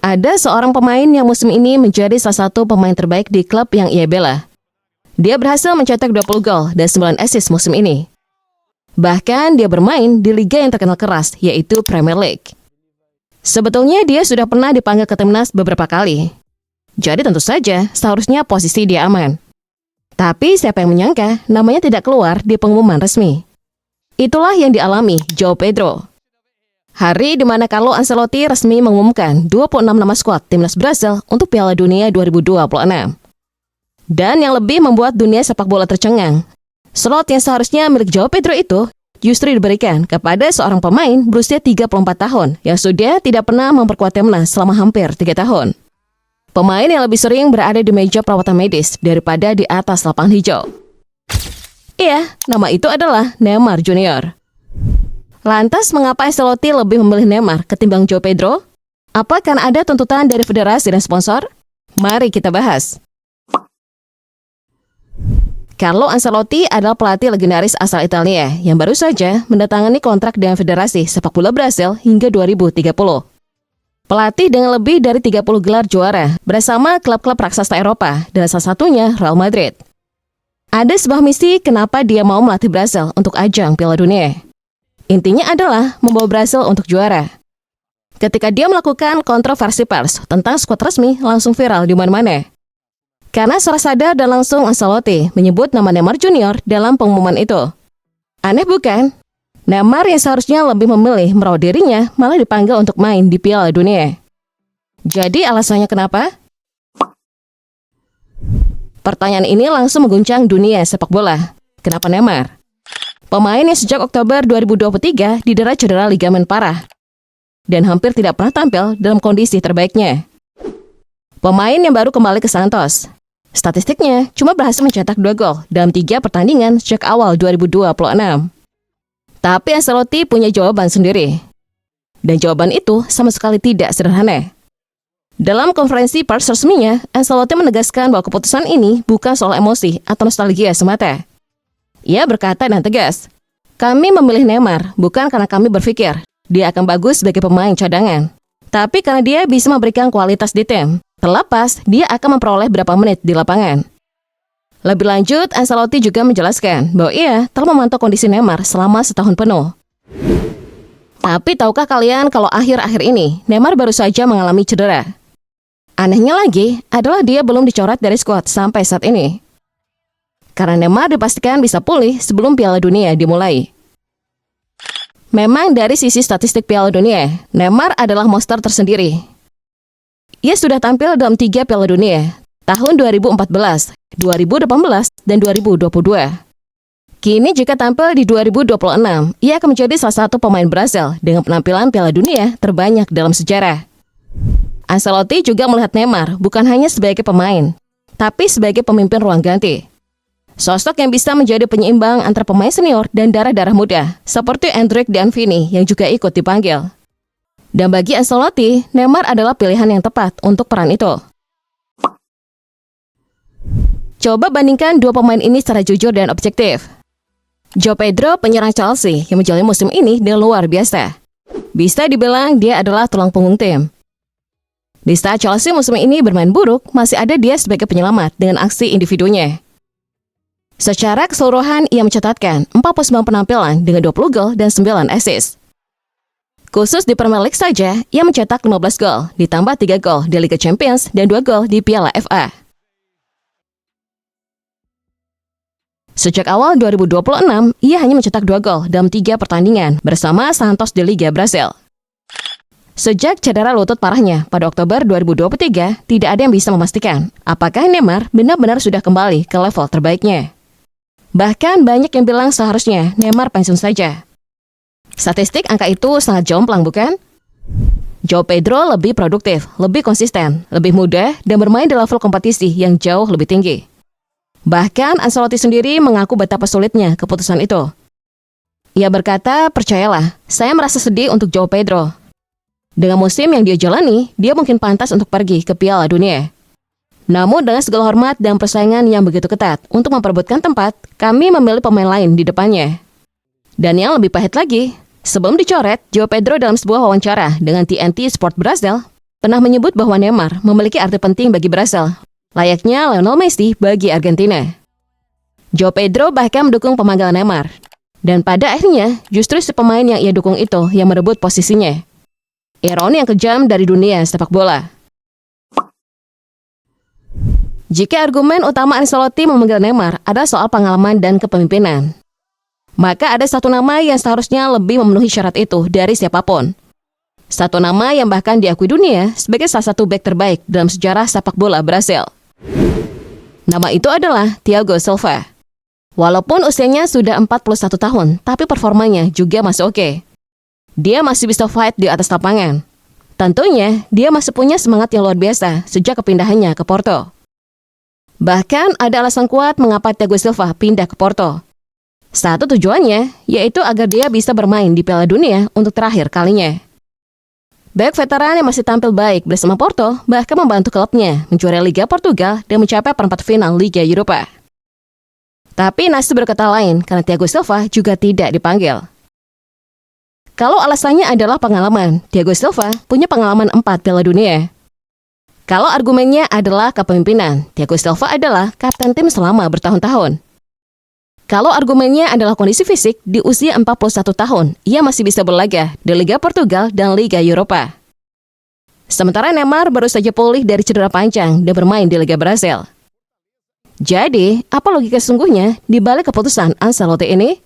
Ada seorang pemain yang musim ini menjadi salah satu pemain terbaik di klub yang ia bela. Dia berhasil mencetak 20 gol dan 9 assist musim ini. Bahkan dia bermain di liga yang terkenal keras, yaitu Premier League. Sebetulnya dia sudah pernah dipanggil ke timnas beberapa kali. Jadi tentu saja seharusnya posisi dia aman. Tapi siapa yang menyangka namanya tidak keluar di pengumuman resmi. Itulah yang dialami João Pedro. Hari di mana Carlo Ancelotti resmi mengumumkan 26 nama skuad timnas Brasil untuk Piala Dunia 2026. Dan yang lebih membuat dunia sepak bola tercengang, slot yang seharusnya milik João Pedro itu justru diberikan kepada seorang pemain berusia 34 tahun yang sudah tidak pernah memperkuat timnas selama hampir 3 tahun. Pemain yang lebih sering berada di meja perawatan medis daripada di atas lapangan hijau. Iya, nama itu adalah Neymar Junior. Lantas, mengapa Ancelotti lebih memilih Neymar ketimbang João Pedro? Apa karena ada tuntutan dari federasi dan sponsor? Mari kita bahas. Carlo Ancelotti adalah pelatih legendaris asal Italia yang baru saja mendatangani kontrak dengan Federasi Sepak Bola Brasil hingga 2030. Pelatih dengan lebih dari 30 gelar juara bersama klub-klub raksasa Eropa dan salah satunya Real Madrid. Ada sebuah misi kenapa dia mau melatih Brasil untuk ajang Piala Dunia. Intinya adalah membawa Brasil untuk juara. Ketika dia melakukan kontroversi pers tentang skuad resmi langsung viral di mana-mana. Karena secara sadar dan langsung Ancelotti menyebut nama Neymar Junior dalam pengumuman itu. Aneh bukan? Neymar yang seharusnya lebih memilih merawat dirinya malah dipanggil untuk main di Piala Dunia. Jadi alasannya kenapa? Pertanyaan ini langsung mengguncang dunia sepak bola. Kenapa Neymar? Pemain yang sejak Oktober 2023 didera cedera ligamen parah dan hampir tidak pernah tampil dalam kondisi terbaiknya. Pemain yang baru kembali ke Santos. Statistiknya cuma berhasil mencetak 2 gol dalam 3 pertandingan sejak awal 2026. Tapi Ancelotti punya jawaban sendiri. Dan jawaban itu sama sekali tidak sederhana. Dalam konferensi pers resminya, Ancelotti menegaskan bahwa keputusan ini bukan soal emosi atau nostalgia semata. Ia berkata dan tegas, "Kami memilih Neymar bukan karena kami berpikir dia akan bagus sebagai pemain cadangan, tapi karena dia bisa memberikan kualitas di tim, terlepas dia akan memperoleh berapa menit di lapangan." Lebih lanjut, Ancelotti juga menjelaskan bahwa ia telah memantau kondisi Neymar selama setahun penuh. Tapi tahukah kalian kalau akhir-akhir ini Neymar baru saja mengalami cedera? Anehnya lagi adalah dia belum dicoret dari skuad sampai saat ini. Karena Neymar dipastikan bisa pulih sebelum Piala Dunia dimulai. Memang dari sisi statistik Piala Dunia, Neymar adalah monster tersendiri. Ia sudah tampil dalam 3 Piala Dunia, tahun 2014, 2018, dan 2022. Kini jika tampil di 2026, ia akan menjadi salah satu pemain Brasil dengan penampilan Piala Dunia terbanyak dalam sejarah. Ancelotti juga melihat Neymar bukan hanya sebagai pemain, tapi sebagai pemimpin ruang ganti. Sosok yang bisa menjadi penyeimbang antara pemain senior dan darah-darah muda, seperti Endrick dan Vini yang juga ikut dipanggil. Dan bagi Ancelotti, Neymar adalah pilihan yang tepat untuk peran itu. Coba bandingkan dua pemain ini secara jujur dan objektif. João Pedro, penyerang Chelsea yang menjalani musim ini dengan luar biasa. Bisa dibilang dia adalah tulang punggung tim. Di saat Chelsea musim ini bermain buruk, masih ada dia sebagai penyelamat dengan aksi individunya. Secara keseluruhan, ia mencatatkan 49 penampilan dengan 20 gol dan 9 assist. Khusus di Premier League saja, ia mencetak 15 gol, ditambah 3 gol di Liga Champions dan 2 gol di Piala FA. Sejak awal 2026, ia hanya mencetak 2 gol dalam 3 pertandingan bersama Santos di Liga Brasil. Sejak cedera lutut parahnya pada Oktober 2023, tidak ada yang bisa memastikan apakah Neymar benar-benar sudah kembali ke level terbaiknya. Bahkan banyak yang bilang seharusnya Neymar pensiun saja. Statistik angka itu sangat jomplang, bukan? João Pedro lebih produktif, lebih konsisten, lebih mudah, dan bermain di level kompetisi yang jauh lebih tinggi. Bahkan Ancelotti sendiri mengaku betapa sulitnya keputusan itu. Ia berkata, "Percayalah, saya merasa sedih untuk João Pedro. Dengan musim yang dia jalani, dia mungkin pantas untuk pergi ke Piala Dunia. Namun dengan segala hormat dan persaingan yang begitu ketat untuk memperebutkan tempat, kami memilih pemain lain di depannya." Dan yang lebih pahit lagi, sebelum dicoret, João Pedro dalam sebuah wawancara dengan TNT Sport Brasil pernah menyebut bahwa Neymar memiliki arti penting bagi Brasil, layaknya Lionel Messi bagi Argentina. João Pedro bahkan mendukung pemanggilan Neymar. Dan pada akhirnya, justru si pemain yang ia dukung itu yang merebut posisinya. Ironi yang kejam dari dunia sepak bola. Jika argumen utama Ancelotti memanggil Neymar adalah soal pengalaman dan kepemimpinan, maka ada satu nama yang seharusnya lebih memenuhi syarat itu dari siapapun. Satu nama yang bahkan diakui dunia sebagai salah satu bek terbaik dalam sejarah sepak bola Brasil. Nama itu adalah Thiago Silva. Walaupun usianya sudah 41 tahun, tapi performanya juga masih oke. Dia masih bisa fight di atas lapangan. Tentunya, dia masih punya semangat yang luar biasa sejak kepindahannya ke Porto. Bahkan ada alasan kuat mengapa Thiago Silva pindah ke Porto. Satu tujuannya, yaitu agar dia bisa bermain di Piala Dunia untuk terakhir kalinya. Bek veteran yang masih tampil baik bersama Porto bahkan membantu klubnya menjuarai Liga Portugal dan mencapai perempat final Liga Eropa. Tapi nasib berkata lain karena Thiago Silva juga tidak dipanggil. Kalau alasannya adalah pengalaman, Thiago Silva punya pengalaman 4 Piala Dunia. Kalau argumennya adalah kepemimpinan, Thiago Silva adalah kapten tim selama bertahun-tahun. Kalau argumennya adalah kondisi fisik, di usia 41 tahun, ia masih bisa berlaga di Liga Portugal dan Liga Eropa. Sementara Neymar baru saja pulih dari cedera panjang dan bermain di Liga Brasil. Jadi, apa logika sesungguhnya di balik keputusan Ancelotti ini?